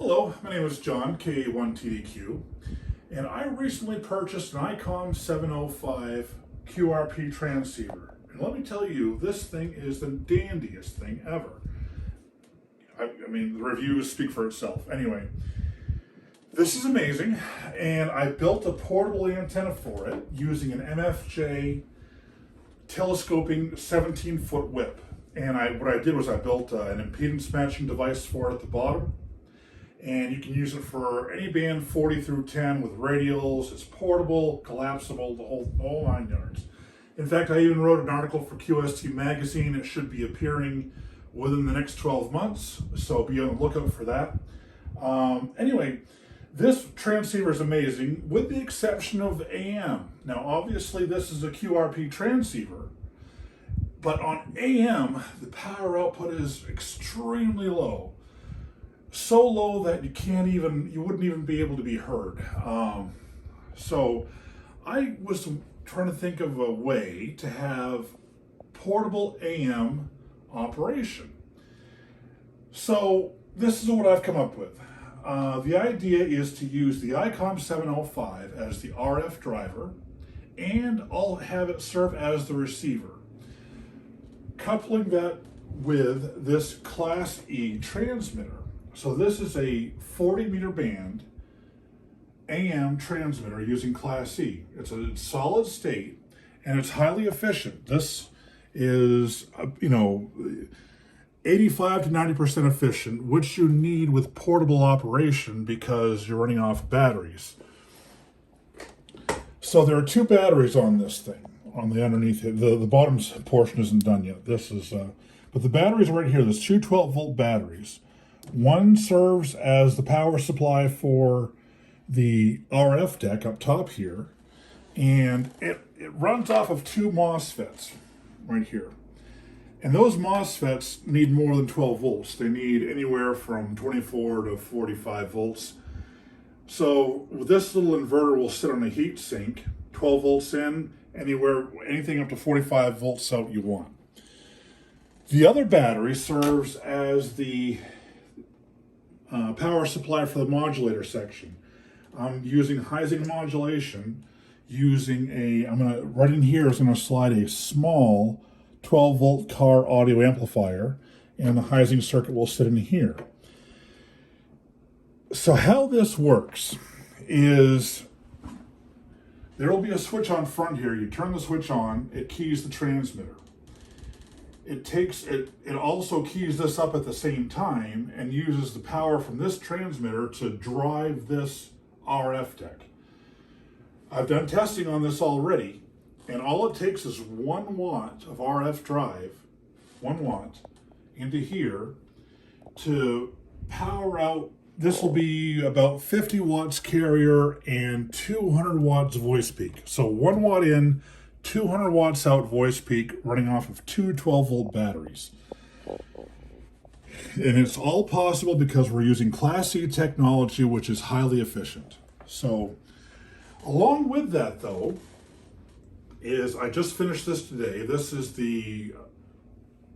Hello, my name is John, K1TDQ, and I recently purchased an Icom-705 QRP transceiver. And let me tell you, this thing is the dandiest thing ever. I mean, the reviews speak for itself. Anyway, this is amazing, and I built a portable antenna for it using an MFJ telescoping 17-foot whip. And what I did was I built an impedance matching device for it at the bottom. And you can use it for any band 40 through 10 with radials. It's portable, collapsible, the whole 9 yards. In fact, I even wrote an article for QST magazine. It should be appearing within the next 12 months, so be on the lookout for that. Anyway, this transceiver is amazing, with the exception of AM. Now, obviously, this is a QRP transceiver, but on AM, the power output is extremely low. So low that you wouldn't even be able to be heard. So I was trying to think of a way to have portable AM operation. So this is what I've come up with. The idea is to use the Icom-705 as the RF driver, and I'll have it serve as the receiver. Coupling that with this Class E transmitter. So this is a 40-meter band AM transmitter using Class E. It's a solid state, and it's highly efficient. This is, 85 to 90% efficient, which you need with portable operation because you're running off batteries. So there are 2 batteries on this thing, on the underneath. The bottom portion isn't done yet. This is, but the batteries are right here. There's 2 12-volt batteries. One serves as the power supply for the RF deck up top here, and it runs off of 2 MOSFETs right here. And those MOSFETs need more than 12 volts. They need anywhere from 24 to 45 volts. So this little inverter will sit on a heat sink, 12 volts in, anything up to 45 volts out you want. The other battery serves as the power supply for the modulator section. I'm using Heising modulation, right in here is going to slide a small 12-volt car audio amplifier, and the Heising circuit will sit in here. So how this works is there will be a switch on front here. You turn the switch on, it keys the transmitter. It also keys this up at the same time and uses the power from this transmitter to drive this RF deck. I've done testing on this already, and all it takes is 1 watt of RF drive, 1 watt, into here to power out. This will be about 50 watts carrier and 200 watts voice peak. So 1 watt in, 200 watts out voice peak, running off of 2 12-volt batteries. And it's all possible because we're using Class E technology, which is highly efficient. So along with that, though, I just finished this today. This is the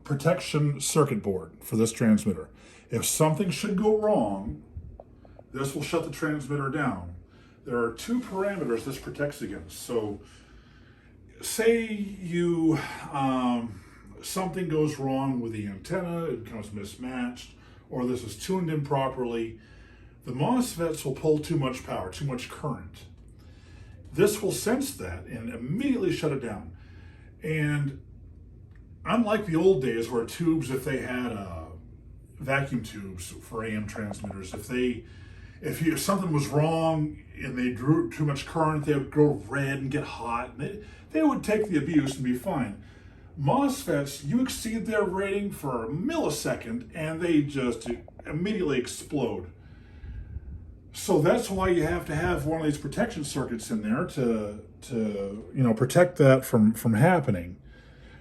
protection circuit board for this transmitter. If something should go wrong, this will shut the transmitter down. There are 2 parameters this protects against. So say something goes wrong with the antenna, it becomes mismatched, or this is tuned improperly, the MOSFETs will pull too much power, too much current. This will sense that and immediately shut it down. And unlike the old days where tubes, if they had vacuum tubes for AM transmitters, if something was wrong and they drew too much current, they would go red and get hot, and they would take the abuse and be fine. MOSFETs, you exceed their rating for a millisecond and they just immediately explode. So that's why you have to have one of these protection circuits in there to protect that from happening.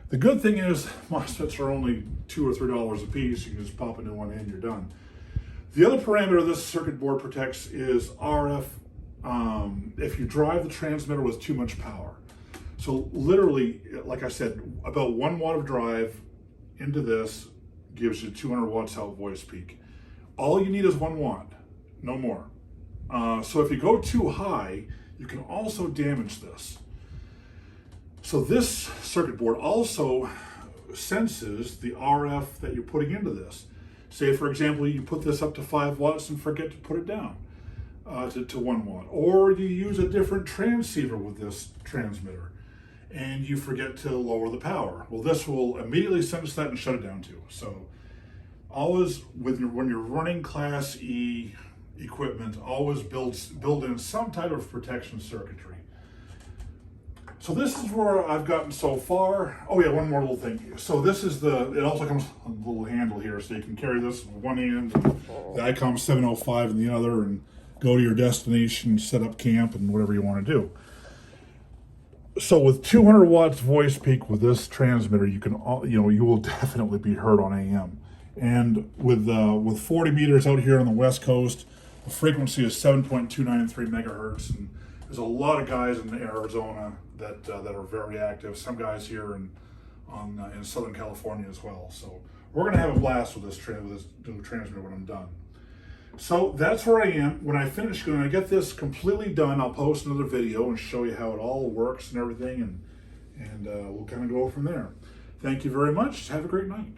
The good thing is MOSFETs are only $2 or $3 a piece. You can just pop a new one in, you're done. The other parameter this circuit board protects is RF if you drive the transmitter with too much power. So literally, like I said, about 1 watt of drive into this gives you 200 watts out voice peak. All you need is 1 watt. no more. So if you go too high, you can also damage this. So this circuit board also senses the RF that you're putting into this. Say, for example, you put this up to 5 watts and forget to put it down to 1 watt. Or you use a different transceiver with this transmitter and you forget to lower the power. Well, this will immediately sense that and shut it down too. So always, when you're running Class E equipment, always build in some type of protection circuitry. So this is where I've gotten so far. Oh yeah, one more little thing. So this is it also comes with a little handle here, so you can carry this with one hand, the Icom-705 in the other, and go to your destination, set up camp, and whatever you want to do. So with 200 watts voice peak with this transmitter, you will definitely be heard on AM. And with 40 meters out here on the West Coast, the frequency is 7.293 megahertz, and there's a lot of guys in Arizona that are very active. Some guys here in Southern California as well. So we're gonna have a blast with this new transmitter when I'm done. So that's where I am. When I finish, when I get this completely done, I'll post another video and show you how it all works and everything, and we'll kind of go from there. Thank you very much. Have a great night.